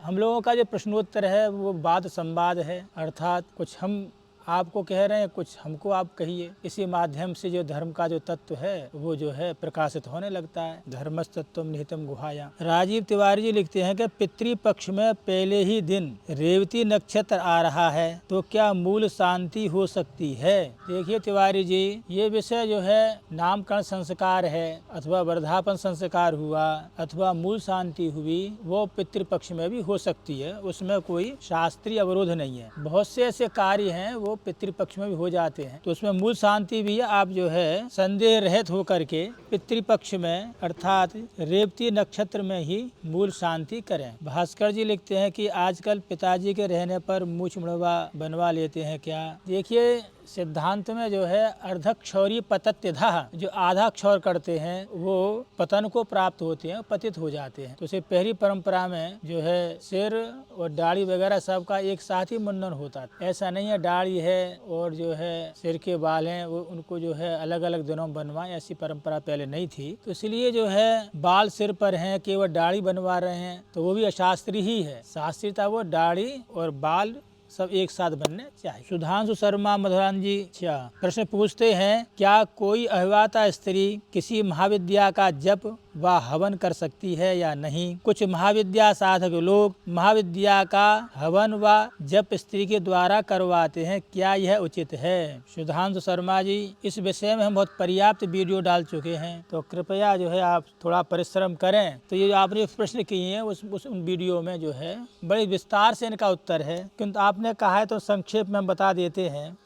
हम लोगों का जो प्रश्नोत्तर है वो वाद संवाद है, अर्थात कुछ हम आपको कह रहे हैं, कुछ हमको आप कहिए। इसी माध्यम से जो धर्म का जो तत्व है वो जो है प्रकाशित होने लगता है। धर्मस्तत्वम निहितम गुहायां। राजीव तिवारी जी लिखते हैं कि पितृपक्ष में पहले ही दिन रेवती नक्षत्र आ रहा है तो क्या मूल शांति हो सकती है? देखिए तिवारी जी, ये विषय जो है नामकरण संस्कार है अथवा वर्धापन संस्कार हुआ अथवा मूल शांति हुई, वो पितृपक्ष में भी हो सकती है। उसमें कोई शास्त्रीय अवरोध नहीं है। बहुत से ऐसे कार्य हैं वो पितृपक्ष में भी हो जाते हैं, तो उसमें मूल शांति भी है। आप जो है संदेह रहित होकर के पितृपक्ष में अर्थात रेवती नक्षत्र में ही मूल शांति करें। भास्कर जी लिखते हैं कि आजकल पिताजी के रहने पर मूछ मुड़वा बनवा लेते हैं क्या? देखिए सिद्धांत में जो है अर्धक्षौरी पतत्यधः, जो आधा क्षौर करते हैं वो पतन को प्राप्त होते हैं, पतित हो जाते हैं। तो उसे पहली परंपरा में जो है सिर और दाढ़ी वगैरह सबका एक साथ ही मुंडन होता था। ऐसा नहीं है दाढ़ी है और जो है सिर के बाल हैं वो उनको जो है अलग अलग दिनों में बनवाएं, ऐसी परंपरा पहले नहीं थी। तो इसलिए जो है बाल सिर पर हैं, केवल दाढ़ी बनवा रहे हैं तो वो भी अशास्त्रीय ही है। शास्त्रीयता वो दाढ़ी और बाल सब एक साथ बनने चाहिए। सुधांशु शर्मा मधुरान जी प्रश्न पूछते हैं, क्या कोई अविवाहिता स्त्री किसी महाविद्या का जप व हवन कर सकती है या नहीं? कुछ महाविद्या साधक लोग महाविद्या का हवन व जप स्त्री के द्वारा करवाते हैं, क्या यह उचित है? सुधांशु शर्मा जी, इस विषय में हम बहुत पर्याप्त वीडियो डाल चुके हैं, तो कृपया जो है आप थोड़ा परिश्रम करें। तो ये आपने प्रश्न किए हैं उस वीडियो में जो है बड़े विस्तार से इनका उत्तर है, किंतु आपने कहा है तो संक्षेप में हम बता देते हैं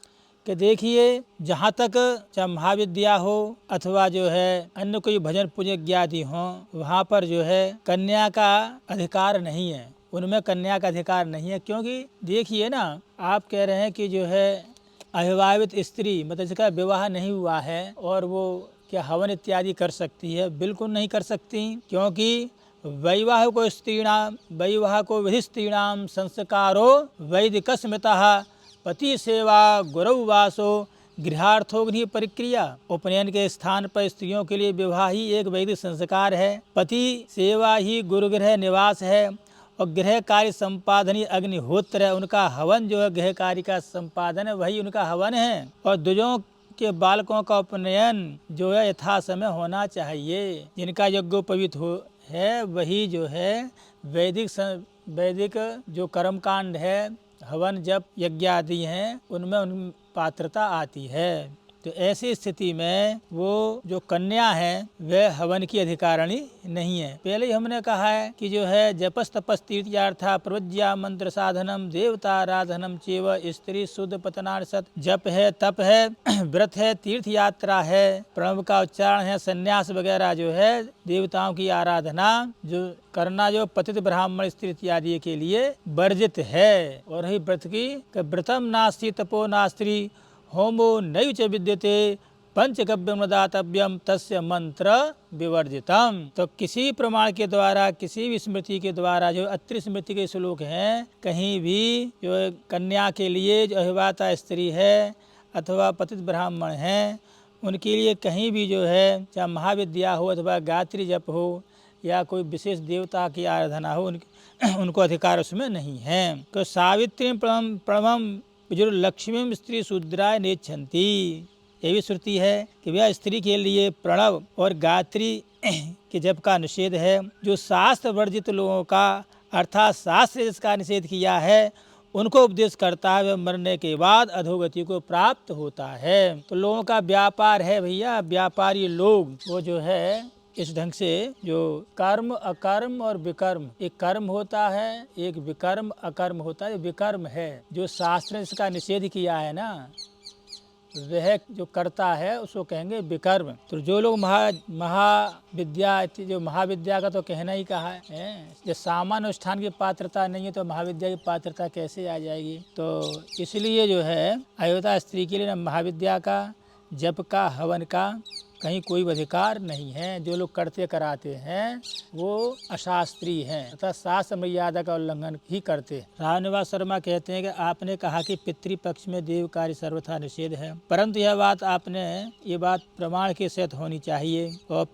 कि देखिए, जहाँ तक चाहे महाविद्या हो अथवा जो है अन्य कोई भजन पूजन इत्यादि हो, वहाँ पर जो है कन्या का अधिकार नहीं है, उनमें कन्या का अधिकार नहीं है। क्योंकि देखिए ना, आप कह रहे हैं कि जो है अविवाहित स्त्री मतलब जिसका विवाह नहीं हुआ है और वो क्या हवन इत्यादि कर सकती है? बिल्कुल नहीं कर सकती, क्योंकि वैवाहिको स्त्रीणाम वैवाहिको विधि स्त्रीणाम संस्कारो वैदिक स्मृतः पति सेवा गुरु वासो गृहार्थोग्नि परिक्रिया। उपनयन के स्थान पर स्त्रियों के लिए विवाह ही एक वैदिक संस्कार है। पति सेवा ही गुरुगृह निवास है और गृह कार्य संपादन अग्निहोत्र है। उनका हवन जो है गृह कार्य का संपादन है, वही उनका हवन है। और द्विजों के बालकों का उपनयन जो है यथा समय होना चाहिए। जिनका यज्ञोपवीत हो है वही जो है वैदिक जो कर्मकांड है, हवन जप यज्ञ आदि हैं, उनमें उन पात्रता आती है। तो ऐसी स्थिति में वो जो कन्या है वह हवन की अधिकारिणी नहीं है। पहले ही हमने कहा है कि जो है जपस तपस तीर्थयार्था प्रवज्या मंत्र साधनम देवता आराधनम चेव स्त्री शुद्ध पतनार्सत। जप है, तप है, व्रत है, तीर्थ यात्रा है, प्रणव का उच्चारण है, संन्यास वगैरह जो है देवताओं की आराधना जो करना जो पतित ब्राह्मण स्त्री इत्यादि के लिए वर्जित है। और रही व्रत की, व्रतम नास्ति तपो नास्त्री होमो नैव च विद्यते पंचगव्यम दातव्यम तस्य मंत्र विवर्जितम। तो किसी प्रमाण के द्वारा, किसी भी स्मृति के द्वारा, जो अत्रि स्मृति के श्लोक हैं, कहीं भी जो कन्या के लिए जो अविवाहिता स्त्री है अथवा पतित ब्राह्मण हैं, उनके लिए कहीं भी जो है चाहे महाविद्या हो अथवा गायत्री जप हो या कोई विशेष देवता की आराधना हो, उनको अधिकार उसमें नहीं है। तो सावित्री प्रणवम जो लक्ष्मी स्त्री शूद्राय नेच्छन्ति, ये भी श्रुति है कि वह स्त्री के लिए प्रणव और गायत्री के जप का निषेध है। जो शास्त्र वर्जित लोगों का अर्थात शास्त्र जिसका निषेध किया है उनको उपदेश करता है, वह मरने के बाद अधोगति को प्राप्त होता है। तो लोगों का व्यापार है भैया, व्यापारी लोग वो जो है इस ढंग से जो कर्म अकर्म और विकर्म, एक कर्म होता है, एक विकर्म अकर्म होता है। विकर्म है जो शास्त्र ने इसका निषेध किया है ना, वह जो करता है उसको कहेंगे विकर्म। तो जो लोग महाविद्या, जो महाविद्या का तो कहना ही कहा है, जब सामान्य अनुष्ठान की पात्रता नहीं है तो महाविद्या की पात्रता कैसे आ जाएगी? तो इसलिए जो है अविवाहिता स्त्री के लिए महाविद्या का, जप का, हवन का कहीं कोई अधिकार नहीं है। जो लोग करते कराते हैं वो अशास्त्रीय हैं तथा शास्त्र मर्यादा का उल्लंघन ही करते हैं। रामनिवास शर्मा कहते हैं कि आपने कहा कि पितृपक्ष में देव कार्य सर्वथा निषेध है, परंतु यह बात प्रमाण के सहित होनी चाहिए। और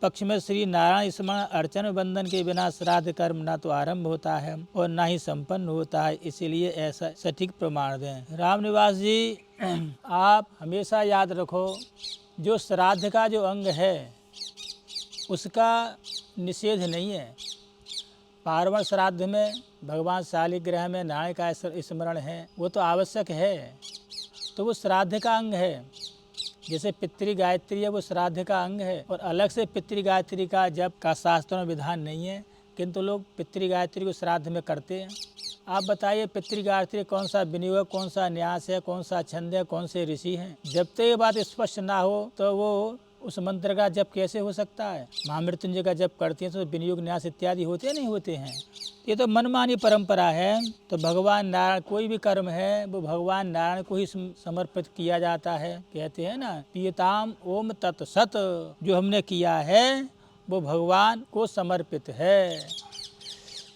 पक्ष में श्री नारायण स्मरण अर्चन बंधन के बिना श्राद्ध कर्म न तो आरंभ होता है और न ही संपन्न होता है, इसीलिए ऐसा सटीक प्रमाण दें। रामनिवास जी, आप हमेशा याद रखो, जो श्राद्ध का जो अंग है उसका निषेध नहीं है। पार्वण श्राद्ध में भगवान शालिग्राम में नारायण का स्मरण है, वो तो आवश्यक है, तो वो श्राद्ध का अंग है। जैसे पितृ गायत्री है, वो श्राद्ध का अंग है। और अलग से पितृ गायत्री का जप का शास्त्रों में विधान नहीं है, किंतु लोग पितृ गायत्री को श्राद्ध में करते हैं। आप बताइए पितृ गायत्री कौन सा विनियोग, कौन सा न्यास है, कौन सा छंद है, कौन से ऋषि हैं? जब तक ये बात स्पष्ट ना हो तो वो उस मंत्र का जप कैसे हो सकता है? महामृत्युंजय का जप करते हैं तो विनियोग न्यास इत्यादि होते नहीं होते हैं। ये तो मनमानी परंपरा है। तो भगवान नारायण, कोई भी कर्म है वो भगवान नारायण को ही समर्पित किया जाता है। कहते हैं ना, पीताम ओम तत्सत, जो हमने किया है वो भगवान को समर्पित है।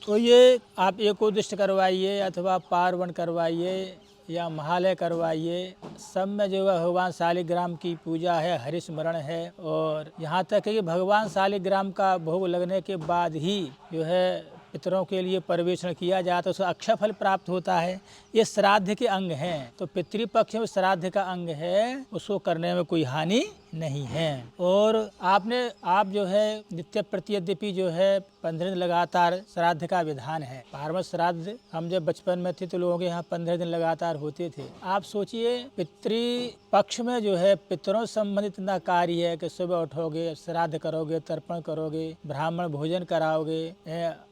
तो ये आप एकोदिष्ट करवाइए अथवा पार्वण करवाइए या महालय करवाइए, सब में जो है भगवान शालिग्राम की पूजा है, हरिस्मरण है। और यहाँ तक है कि भगवान शालिग्राम का भोग लगने के बाद ही जो है पितरों के लिए परिवेषण किया जाता है, उसका अक्षय फल प्राप्त होता है। ये श्राद्ध के अंग हैं, तो पितृपक्ष में श्राद्ध का अंग है, उसको करने में कोई हानि नहीं है। और आप जो है नित्य प्रति यद्यपि जो है 15 दिन लगातार श्राद्ध का विधान है। पार्वण श्राद्ध हम जब बचपन में थे तो लोगों के यहाँ 15 दिन लगातार होते थे। आप सोचिए पितृपक्ष में जो है पितरों से संबंधित इतना कार्य है कि सुबह उठोगे, श्राद्ध करोगे, तर्पण करोगे, ब्राह्मण भोजन कराओगे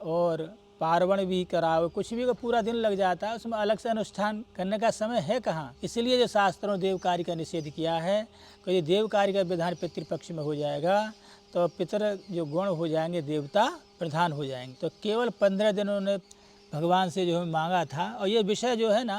और पार्वण भी कराओ, कुछ भी का पूरा दिन लग जाता है, उसमें अलग से अनुष्ठान करने का समय है कहाँ? इसलिए जो शास्त्रों ने देव कार्य का निषेध किया है कि ये देव कार्य का विधान पितृपक्ष में हो जाएगा तो पितर जो गुण हो जाएंगे देवता प्रधान हो जाएंगे। तो केवल 15 दिन उन्होंने भगवान से जो है मांगा था। और ये विषय जो है ना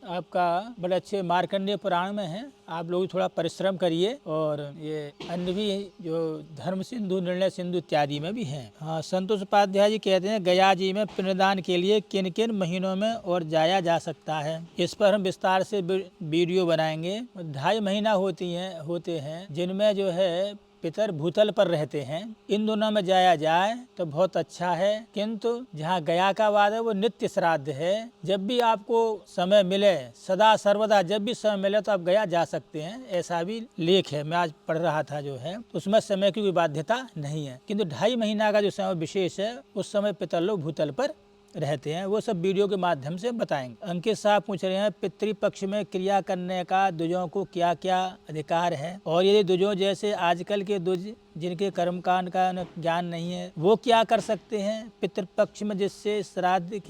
आपका बड़े अच्छे मार्कंडेय पुराण में है, आप लोग थोड़ा परिश्रम करिए। और ये अन्य भी जो धर्म सिंधु, निर्णय सिंधु इत्यादि में भी हैं। हाँ, संतोष उपाध्याय जी कहते हैं गया जी में पिंडदान के लिए किन किन महीनों में और जाया जा सकता है, इस पर हम विस्तार से वीडियो बनाएंगे। 2.5 महीना होते हैं जिनमें जो है पितर भूतल पर रहते हैं, इन दोनों में जाया जाए तो बहुत अच्छा है। किंतु जहाँ गया का वाद है वो नित्य श्राद्ध है। जब भी आपको समय मिले, सदा सर्वदा जब भी समय मिले तो आप गया जा सकते हैं, ऐसा भी लेख है, मैं आज पढ़ रहा था जो है, उसमें समय की कोई बाध्यता नहीं है। किंतु 2.5 महीना का जो समय विशेष है उस समय पितर लोग भूतल पर रहते हैं, वो सब वीडियो के माध्यम से बताएंगे। अंकित साहब पूछ रहे हैं पितृपक्ष में क्रिया करने का द्विजों को क्या क्या अधिकार है, और यदि द्विजों जैसे आजकल के द्विज जिनके कर्मकांड का ज्ञान नहीं है वो क्या कर सकते हैं पितृपक्ष में, जिससे श्राद्ध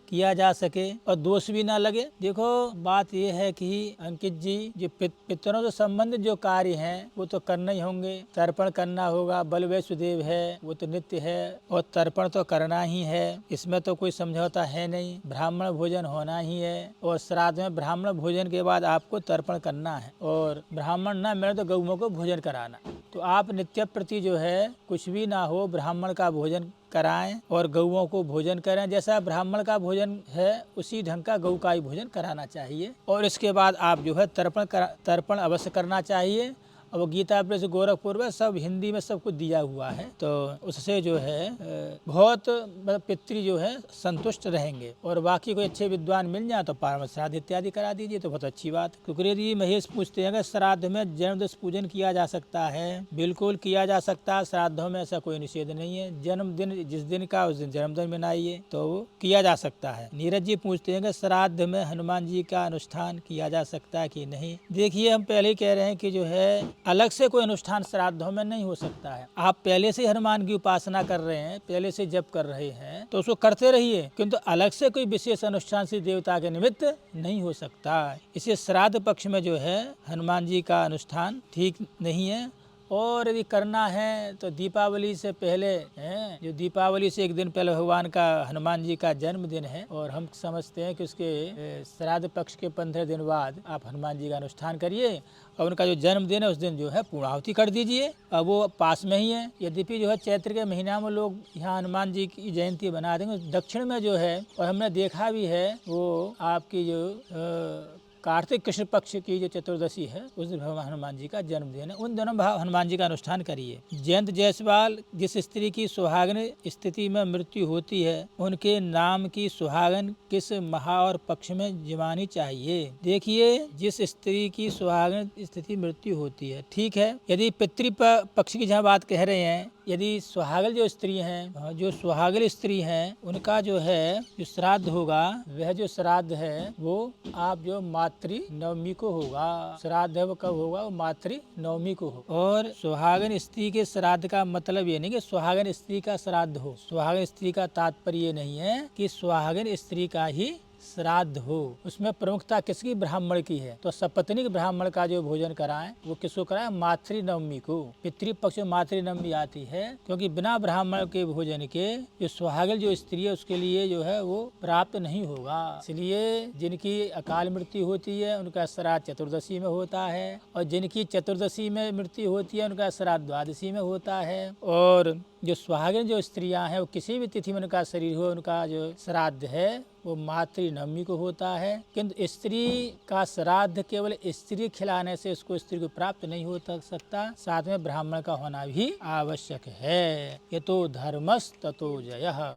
किया जा सके और दोष भी ना लगे। देखो बात यह है कि अंकित जी, जो पितरों से संबंधित जो कार्य हैं वो तो करना ही होंगे। तर्पण करना होगा, बल वैष्णदेव है वो तो नित्य है और तर्पण तो करना ही है, इसमें तो कोई समझौता है नहीं। ब्राह्मण भोजन होना ही है और श्राद्ध में ब्राह्मण भोजन के बाद आपको तर्पण करना है और ब्राह्मण ना मिले तो गौओं को भोजन कराना। तो आप नित्य प्रति जो है कुछ भी ना हो ब्राह्मण का भोजन कराएं और गौओं को भोजन करें। जैसा ब्राह्मण का भोजन है उसी ढंग का गौ का ही भोजन कराना चाहिए। और इसके बाद आप जो है तर्पण अवश्य करना चाहिए। और वो गीता प्रेस गोरखपुर में सब हिंदी में सब कुछ दिया हुआ है, तो उससे जो है बहुत पितृ जो है संतुष्ट रहेंगे। और बाकी कोई अच्छे विद्वान मिल जाए तो पार्वण श्राद्ध इत्यादि करा दीजिए तो बहुत अच्छी बात। कुकरेद जी महेश पूछते हैं कि श्राद्ध में जन्मदिवस पूजन किया जा सकता है? बिल्कुल किया जा सकता है, श्राद्धों में ऐसा कोई निषेध नहीं है। जन्मदिन जिस दिन का उस दिन जन्मदिन मनाइए तो वो किया जा सकता है। नीरज जी पूछते हैं कि श्राद्ध में हनुमान जी का अनुष्ठान किया जा सकता है कि नहीं? देखिए हम पहले ही कह रहे हैं कि जो है अलग से कोई अनुष्ठान श्राद्धों में नहीं हो सकता है। आप पहले से हनुमान की उपासना कर रहे हैं, पहले से जप कर रहे हैं तो उसको करते रहिए, किंतु अलग से कोई विशेष अनुष्ठान से देवता के निमित्त नहीं हो सकता। इसे श्राद्ध पक्ष में जो है हनुमान जी का अनुष्ठान ठीक नहीं है। और यदि करना है तो दीपावली से पहले है, जो दीपावली से एक दिन पहले भगवान का हनुमान जी का जन्मदिन है और हम समझते हैं कि उसके श्राद्ध पक्ष के 15 दिन बाद आप हनुमान जी का अनुष्ठान करिए और उनका जो जन्मदिन है उस दिन जो है पूर्णाहुति कर दीजिए। अब वो पास में ही है। यद्यपि जो है चैत्र के महीना में लोग यहाँ हनुमान जी की जयंती बना देंगे, दक्षिण में जो है और हमने देखा भी है वो आपकी जो कार्तिक कृष्ण पक्ष की जो चतुर्दशी है उस दिन भगवान हनुमान जी का जन्मदिन है। उन दिनों हनुमान जी का अनुष्ठान करिए। जयंत जायसवाल, जिस स्त्री की सुहागन स्थिति में मृत्यु होती है उनके नाम की सुहागन किस माह और पक्ष में जमानी चाहिए? देखिए, जिस स्त्री की सुहागन स्थिति मृत्यु होती है, ठीक है, यदि पितृ पक्ष की जहाँ बात कह रहे हैं, यदि सुहागल जो स्त्री हैं, जो सुहागल स्त्री हैं, उनका जो है जो श्राद्ध होगा, वह जो श्राद्ध है वो आप जो मातृ नवमी को होगा। श्राद्ध है वो कब होगा? वो मातृ नवमी को हो। और सुहागन स्त्री के श्राद्ध का मतलब ये नहीं कि सुहागन स्त्री का श्राद्ध हो। सुहागन स्त्री का तात्पर्य ये नहीं है कि सुहागन स्त्री का ही श्राद्ध हो। उसमें प्रमुखता किसकी? ब्राह्मण की है। तो सपत्नीक ब्राह्मण का जो भोजन कराएं वो किसको कराएं? मातृ नवमी को। पितृपक्ष में मातृ नवमी आती है, क्योंकि बिना ब्राह्मण के भोजन के जो सुहागल जो स्त्री है उसके लिए जो है वो प्राप्त नहीं होगा। इसलिए जिनकी अकाल मृत्यु होती है उनका श्राद्ध चतुर्दशी में होता है, और जिनकी चतुर्दशी में मृत्यु होती है उनका श्राद्ध द्वादशी में होता है। और जो सुहागिन जो स्त्रियां हैं वो किसी भी तिथि में उनका शरीर हो, उनका जो श्राद्ध है वो मातृ नवमी को होता है। किंतु स्त्री का श्राद्ध केवल स्त्री खिलाने से उसको स्त्री को प्राप्त नहीं हो सकता, साथ में ब्राह्मण का होना भी आवश्यक है। ये तो धर्मस् ततो जयः।